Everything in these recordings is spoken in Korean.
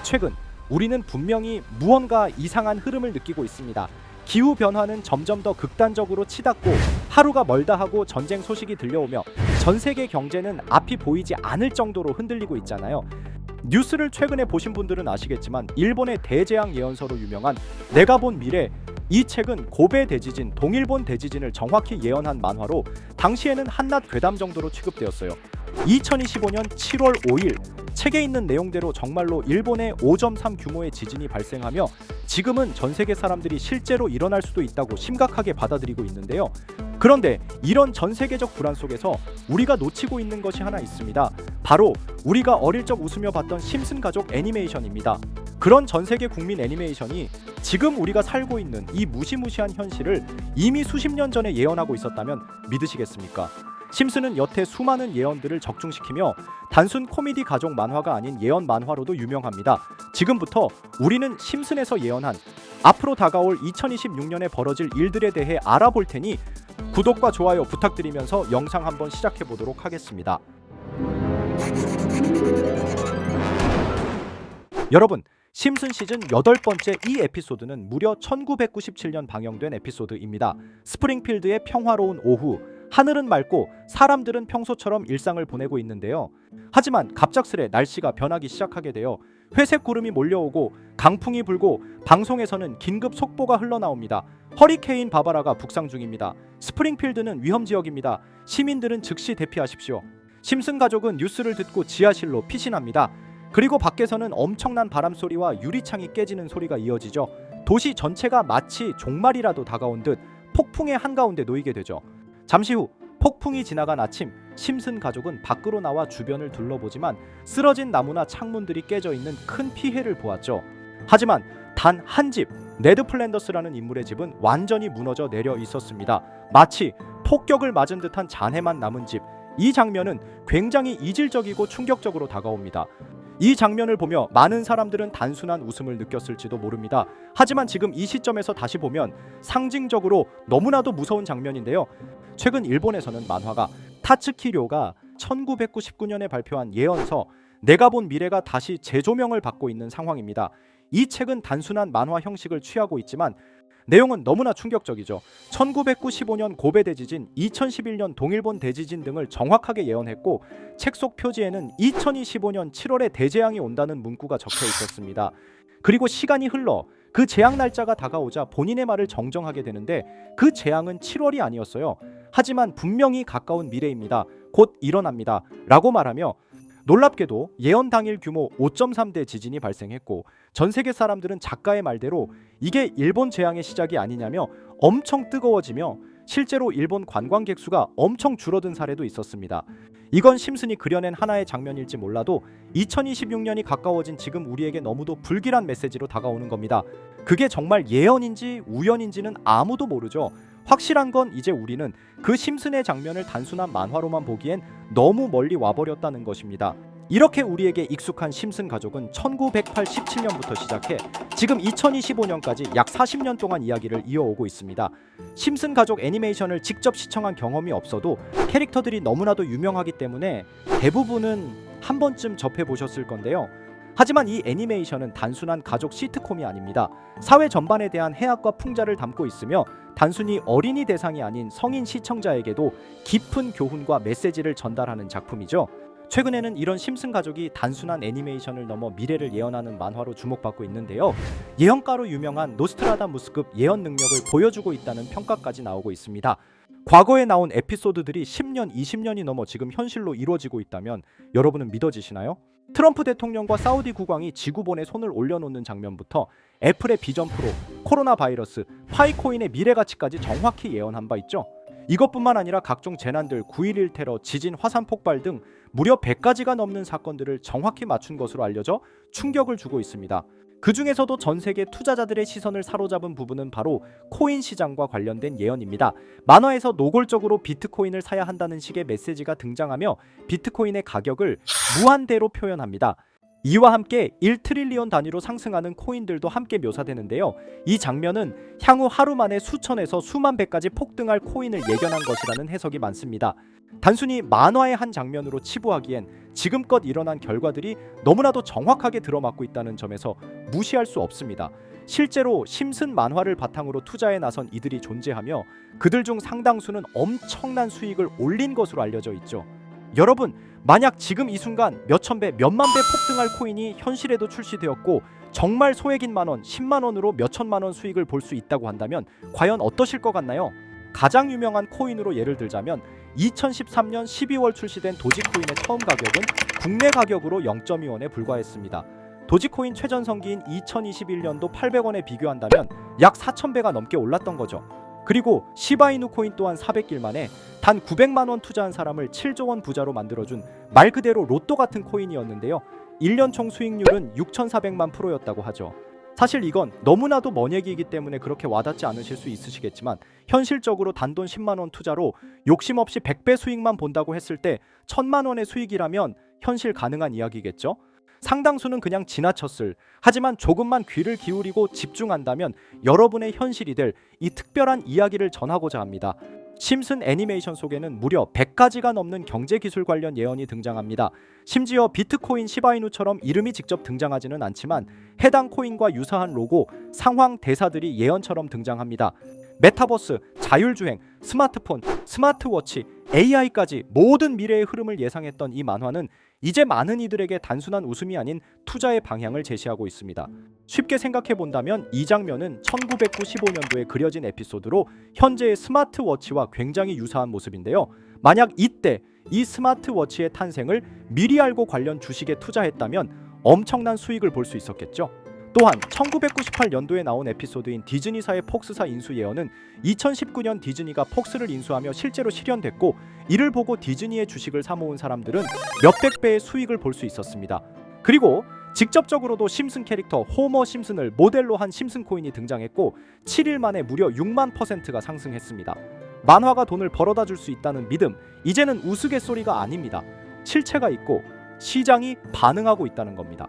최근 우리는 분명히 무언가 이상한 흐름을 느끼고 있습니다. 기후 변화는 점점 더 극단적으로 치닫고 하루가 멀다 하고 전쟁 소식이 들려오며 전 세계 경제는 앞이 보이지 않을 정도로 흔들리고 있잖아요. 뉴스를 최근에 보신 분들은 아시겠지만 일본의 대재앙 예언서로 유명한 내가 본 미래, 이 책은 고베 대지진, 동일본 대지진을 정확히 예언한 만화로 당시에는 한낱 괴담 정도로 취급되었어요. 2025년 7월 5일 책에 있는 내용대로 정말로 일본에 5.3 규모의 지진이 발생하며 지금은 전 세계 사람들이 실제로 일어날 수도 있다고 심각하게 받아들이고 있는데요. 그런데 이런 전 세계적 불안 속에서 우리가 놓치고 있는 것이 하나 있습니다. 바로 우리가 어릴 적 웃으며 봤던 심슨 가족 애니메이션입니다. 그런 전 세계 국민 애니메이션이 지금 우리가 살고 있는 이 무시무시한 현실을 이미 수십 년 전에 예언하고 있었다면 믿으시겠습니까? 심슨은 여태 수많은 예언들을 적중시키며 단순 코미디 가족 만화가 아닌 예언 만화로도 유명합니다. 지금부터 우리는 심슨에서 예언한 앞으로 다가올 2026년에 벌어질 일들에 대해 알아볼 테니 구독과 좋아요 부탁드리면서 영상 한번 시작해 보도록 하겠습니다. 여러분, 심슨 시즌 8번째 이 에피소드는 무려 1997년 방영된 에피소드입니다. 스프링필드의 평화로운 오후, 하늘은 맑고 사람들은 평소처럼 일상을 보내고 있는데요. 하지만 갑작스레 날씨가 변하기 시작하게 되어 회색 구름이 몰려오고 강풍이 불고 방송에서는 긴급 속보가 흘러나옵니다. 허리케인 바바라가 북상 중입니다. 스프링필드는 위험지역입니다. 시민들은 즉시 대피하십시오. 심슨 가족은 뉴스를 듣고 지하실로 피신합니다. 그리고 밖에서는 엄청난 바람소리와 유리창이 깨지는 소리가 이어지죠. 도시 전체가 마치 종말이라도 다가온 듯 폭풍의 한가운데 놓이게 되죠. 잠시 후 폭풍이 지나간 아침, 심슨 가족은 밖으로 나와 주변을 둘러보지만 쓰러진 나무나 창문들이 깨져 있는 큰 피해를 보았죠. 하지만 단 한 집, 네드 플랜더스라는 인물의 집은 완전히 무너져 내려 있었습니다. 마치 폭격을 맞은 듯한 잔해만 남은 집. 이 장면은 굉장히 이질적이고 충격적으로 다가옵니다. 이 장면을 보며 많은 사람들은 단순한 웃음을 느꼈을지도 모릅니다. 하지만 지금 이 시점에서 다시 보면 상징적으로 너무나도 무서운 장면인데요. 최근 일본에서는 만화가 타츠키료가 1999년에 발표한 예언서 내가 본 미래가 다시 재조명을 받고 있는 상황입니다. 이 책은 단순한 만화 형식을 취하고 있지만 내용은 너무나 충격적이죠. 1995년 고베 대지진, 2011년 동일본 대지진 등을 정확하게 예언했고 책 속 표지에는 2025년 7월에 대재앙이 온다는 문구가 적혀 있었습니다. 그리고 시간이 흘러 그 재앙 날짜가 다가오자 본인의 말을 정정하게 되는데 그 재앙은 7월이 아니었어요. 하지만 분명히 가까운 미래입니다. 곧 일어납니다. 라고 말하며 놀랍게도 예언 당일 규모 5.3대 지진이 발생했고 전 세계 사람들은 작가의 말대로 이게 일본 재앙의 시작이 아니냐며 엄청 뜨거워지며 실제로 일본 관광객 수가 엄청 줄어든 사례도 있었습니다. 이건 심슨이 그려낸 하나의 장면일지 몰라도 2026년이 가까워진 지금 우리에게 너무도 불길한 메시지로 다가오는 겁니다. 그게 정말 예언인지 우연인지는 아무도 모르죠. 확실한 건 이제 우리는 그 심슨의 장면을 단순한 만화로만 보기엔 너무 멀리 와버렸다는 것입니다. 이렇게 우리에게 익숙한 심슨 가족은 1987년부터 시작해 지금 2025년까지 약 40년 동안 이야기를 이어오고 있습니다. 심슨 가족 애니메이션을 직접 시청한 경험이 없어도 캐릭터들이 너무나도 유명하기 때문에 대부분은 한 번쯤 접해보셨을 건데요. 하지만 이 애니메이션은 단순한 가족 시트콤이 아닙니다. 사회 전반에 대한 해악과 풍자를 담고 있으며 단순히 어린이 대상이 아닌 성인 시청자에게도 깊은 교훈과 메시지를 전달하는 작품이죠. 최근에는 이런 심슨 가족이 단순한 애니메이션을 넘어 미래를 예언하는 만화로 주목받고 있는데요. 예언가로 유명한 노스트라다무스급 예언 능력을 보여주고 있다는 평가까지 나오고 있습니다. 과거에 나온 에피소드들이 10년, 20년이 넘어 지금 현실로 이루어지고 있다면 여러분은 믿어지시나요? 트럼프 대통령과 사우디 국왕이 지구본에 손을 올려놓는 장면부터 애플의 비전 프로, 코로나 바이러스, 파이코인의 미래 가치까지 정확히 예언한 바 있죠. 이것뿐만 아니라 각종 재난들, 9.11 테러, 지진, 화산 폭발 등 무려 100가지가 넘는 사건들을 정확히 맞춘 것으로 알려져 충격을 주고 있습니다. 그 중에서도 전 세계 투자자들의 시선을 사로잡은 부분은 바로 코인 시장과 관련된 예언입니다. 만화에서 노골적으로 비트코인을 사야 한다는 식의 메시지가 등장하며 비트코인의 가격을 무한대로 표현합니다. 이와 함께 1트릴리온 단위로 상승하는 코인들도 함께 묘사되는데요. 이 장면은 향후 하루 만에 수천에서 수만 배까지 폭등할 코인을 예견한 것이라는 해석이 많습니다. 단순히 만화의 한 장면으로 치부하기엔 지금껏 일어난 결과들이 너무나도 정확하게 들어맞고 있다는 점에서 무시할 수 없습니다. 실제로 심슨 만화를 바탕으로 투자에 나선 이들이 존재하며 그들 중 상당수는 엄청난 수익을 올린 것으로 알려져 있죠. 여러분, 만약 지금 이 순간 몇천 배, 몇만 배 폭등할 코인이 현실에도 출시되었고 정말 소액인 만원, 10만 원으로 몇천만 원 수익을 볼 수 있다고 한다면 과연 어떠실 것 같나요? 가장 유명한 코인으로 예를 들자면 2013년 12월 출시된 도지코인의 처음 가격은 국내 가격으로 0.2원에 불과했습니다. 도지코인 최전성기인 2021년도 800원에 비교한다면 약 4,000배가 넘게 올랐던 거죠. 그리고 시바이누 코인 또한 400일 만에 단 900만 원 투자한 사람을 7조 원 부자로 만들어준 말 그대로 로또 같은 코인이었는데요. 1년 총 수익률은 6,400만 %였다고 하죠. 사실 이건 너무나도 먼 얘기이기 때문에 그렇게 와닿지 않으실 수 있으시겠지만 현실적으로 단돈 10만 원 투자로 욕심 없이 100배 수익만 본다고 했을 때 1,000만 원의 수익이라면 현실 가능한 이야기겠죠? 상당수는 그냥 지나쳤을, 하지만 조금만 귀를 기울이고 집중한다면 여러분의 현실이 될 이 특별한 이야기를 전하고자 합니다. 심슨 애니메이션 속에는 무려 100가지가 넘는 경제기술 관련 예언이 등장합니다. 심지어 비트코인 시바이누처럼 이름이 직접 등장하지는 않지만 해당 코인과 유사한 로고, 상황, 대사들이 예언처럼 등장합니다. 메타버스, 자율주행, 스마트폰, 스마트워치, AI까지 모든 미래의 흐름을 예상했던 이 만화는 이제 많은 이들에게 단순한 웃음이 아닌 투자의 방향을 제시하고 있습니다. 쉽게 생각해 본다면 이 장면은 1995년도에 그려진 에피소드로 현재의 스마트워치와 굉장히 유사한 모습인데요. 만약 이때 이 스마트워치의 탄생을 미리 알고 관련 주식에 투자했다면 엄청난 수익을 볼 수 있었겠죠. 또한 1998년도에 나온 에피소드인 디즈니사의 폭스사 인수 예언은 2019년 디즈니가 폭스를 인수하며 실제로 실현됐고 이를 보고 디즈니의 주식을 사모은 사람들은 몇백 배의 수익을 볼 수 있었습니다. 그리고 직접적으로도 심슨 캐릭터 호머 심슨을 모델로 한 심슨 코인이 등장했고 7일 만에 무려 6만 %가 상승했습니다. 만화가 돈을 벌어다 줄 수 있다는 믿음, 이제는 우스갯소리가 아닙니다. 실체가 있고 시장이 반응하고 있다는 겁니다.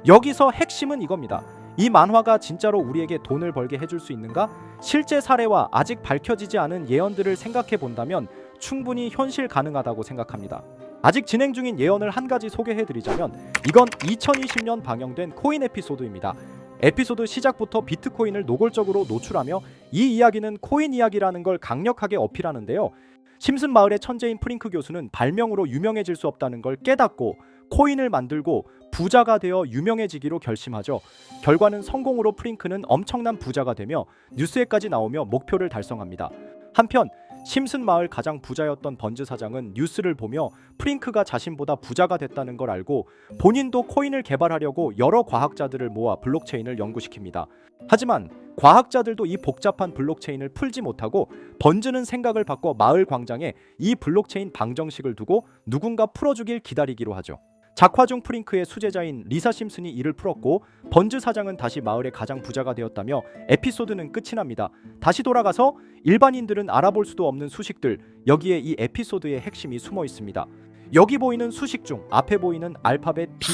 여기서 핵심은 이겁니다. 이 만화가 진짜로 우리에게 돈을 벌게 해줄 수 있는가? 실제 사례와 아직 밝혀지지 않은 예언들을 생각해 본다면 충분히 현실 가능하다고 생각합니다. 아직 진행 중인 예언을 한 가지 소개해드리자면 이건 2020년 방영된 코인 에피소드입니다. 에피소드 시작부터 비트코인을 노골적으로 노출하며 이 이야기는 코인 이야기라는 걸 강력하게 어필하는데요. 심슨 마을의 천재인 프링크 교수는 발명으로 유명해질 수 없다는 걸 깨닫고 코인을 만들고 부자가 되어 유명해지기로 결심하죠. 결과는 성공으로 프링크는 엄청난 부자가 되며 뉴스에까지 나오며 목표를 달성합니다. 한편 심슨 마을 가장 부자였던 번즈 사장은 뉴스를 보며 프링크가 자신보다 부자가 됐다는 걸 알고 본인도 코인을 개발하려고 여러 과학자들을 모아 블록체인을 연구시킵니다. 하지만 과학자들도 이 복잡한 블록체인을 풀지 못하고 번즈는 생각을 바꿔 마을 광장에 이 블록체인 방정식을 두고 누군가 풀어주길 기다리기로 하죠. 작화 중 프링크의 수제자인 리사 심슨이 이를 풀었고 번즈 사장은 다시 마을의 가장 부자가 되었다며 에피소드는 끝이 납니다. 다시 돌아가서 일반인들은 알아볼 수도 없는 수식들, 여기에 이 에피소드의 핵심이 숨어 있습니다. 여기 보이는 수식 중 앞에 보이는 알파벳 B,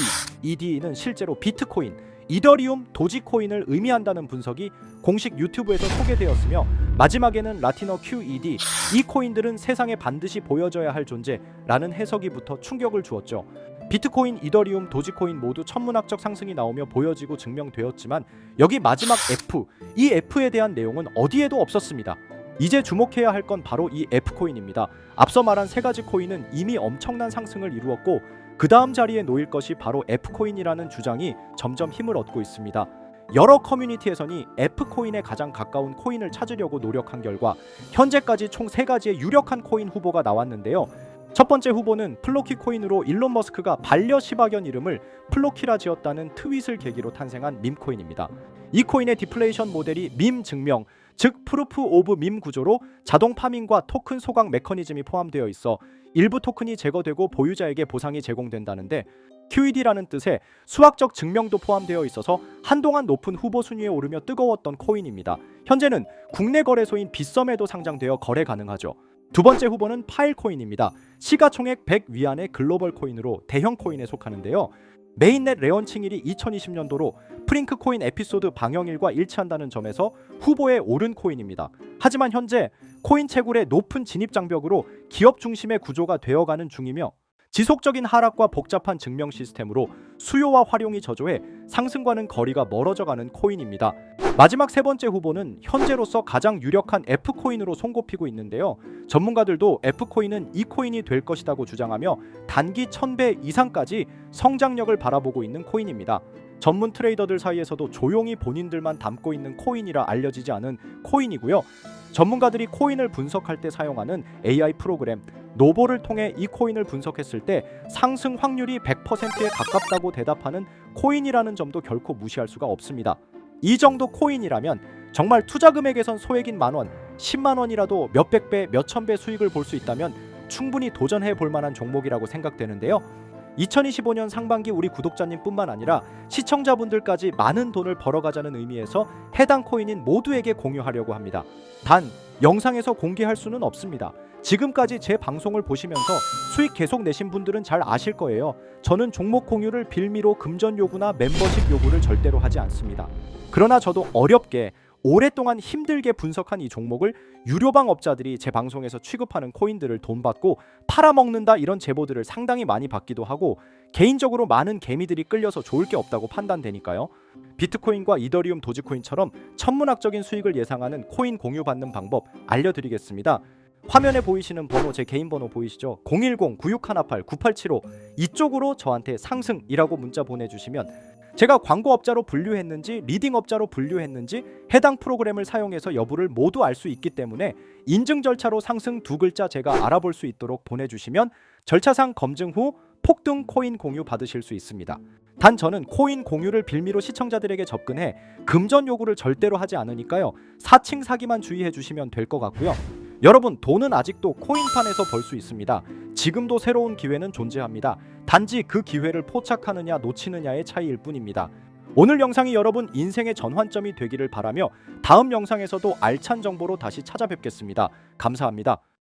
ED는 실제로 비트코인, 이더리움, 도지코인을 의미한다는 분석이 공식 유튜브에서 소개되었으며 마지막에는 라틴어 QED, 이 코인들은 세상에 반드시 보여져야 할 존재라는 해석이 붙어 충격을 주었죠. 비트코인, 이더리움, 도지코인 모두 천문학적 상승이 나오며 보여지고 증명되었지만 여기 마지막 F, 이 F에 대한 내용은 어디에도 없었습니다. 이제 주목해야 할 건 바로 이 F코인입니다. 앞서 말한 세 가지 코인은 이미 엄청난 상승을 이루었고 그 다음 자리에 놓일 것이 바로 F코인이라는 주장이 점점 힘을 얻고 있습니다. 여러 커뮤니티에서는 F코인에 가장 가까운 코인을 찾으려고 노력한 결과 현재까지 총 3가지의 유력한 코인 후보가 나왔는데요. 첫 번째 후보는 플로키 코인으로 일론 머스크가 반려 시바견 이름을 플로키라 지었다는 트윗을 계기로 탄생한 밈코인입니다. 이 코인의 디플레이션 모델이 밈 증명, 즉 프루프 오브 밈 구조로 자동 파밍과 토큰 소각 메커니즘이 포함되어 있어 일부 토큰이 제거되고 보유자에게 보상이 제공된다는데 QED라는 뜻의 수학적 증명도 포함되어 있어서 한동안 높은 후보 순위에 오르며 뜨거웠던 코인입니다. 현재는 국내 거래소인 빗썸에도 상장되어 거래 가능하죠. 두 번째 후보는 파일코인입니다. 시가총액 100 위안의 글로벌 코인으로 대형 코인에 속하는데요. 메인넷 레언칭일이 2020년도로 프링크 코인 에피소드 방영일과 일치한다는 점에서 후보에 오른 코인입니다. 하지만 현재 코인 채굴의 높은 진입 장벽으로 기업 중심의 구조가 되어가는 중이며 지속적인 하락과 복잡한 증명 시스템으로 수요와 활용이 저조해 상승과는 거리가 멀어져가는 코인입니다. 마지막 세 번째 후보는 현재로서 가장 유력한 F코인으로 손꼽히고 있는데요. 전문가들도 F코인은 이 코인이 될 것이라고 주장하며 단기 1000배 이상까지 성장력을 바라보고 있는 코인입니다. 전문 트레이더들 사이에서도 조용히 본인들만 담고 있는 코인이라 알려지지 않은 코인이고요. 전문가들이 코인을 분석할 때 사용하는 AI 프로그램 노보를 통해 이 코인을 분석했을 때 상승 확률이 100%에 가깝다고 대답하는 코인이라는 점도 결코 무시할 수가 없습니다. 이 정도 코인이라면 정말 투자 금액에선 소액인 만원, 10만 원이라도 몇백 배, 몇천 배 수익을 볼 수 있다면 충분히 도전해 볼 만한 종목이라고 생각되는데요. 2025년 상반기 우리 구독자님뿐만 아니라 시청자분들까지 많은 돈을 벌어가자는 의미에서 해당 코인인 모두에게 공유하려고 합니다. 단 영상에서 공개할 수는 없습니다. 지금까지 제 방송을 보시면서 수익 계속 내신 분들은 잘 아실 거예요. 저는 종목 공유를 빌미로 금전 요구나 멤버십 요구를 절대로 하지 않습니다. 그러나 저도 어렵게 오랫동안 힘들게 분석한 이 종목을 유료방 업자들이 제 방송에서 취급하는 코인들을 돈 받고 팔아먹는다 이런 제보들을 상당히 많이 받기도 하고 개인적으로 많은 개미들이 끌려서 좋을 게 없다고 판단되니까요. 비트코인과 이더리움 도지코인처럼 천문학적인 수익을 예상하는 코인 공유 받는 방법 알려드리겠습니다. 화면에 보이시는 번호, 제 개인 번호 보이시죠? 010-9618-9875 이쪽으로 저한테 상승이라고 문자 보내주시면 제가 광고업자로 분류했는지 리딩업자로 분류했는지 해당 프로그램을 사용해서 여부를 모두 알 수 있기 때문에 인증 절차로 상승 두 글자 제가 알아볼 수 있도록 보내주시면 절차상 검증 후 폭등 코인 공유 받으실 수 있습니다. 단 저는 코인 공유를 빌미로 시청자들에게 접근해 금전 요구를 절대로 하지 않으니까요. 사칭 사기만 주의해 주시면 될 것 같고요. 여러분 돈은 아직도 코인판에서 벌 수 있습니다. 지금도 새로운 기회는 존재합니다. 단지 그 기회를 포착하느냐 놓치느냐의 차이일 뿐입니다. 오늘 영상이 여러분 인생의 전환점이 되기를 바라며 다음 영상에서도 알찬 정보로 다시 찾아뵙겠습니다. 감사합니다.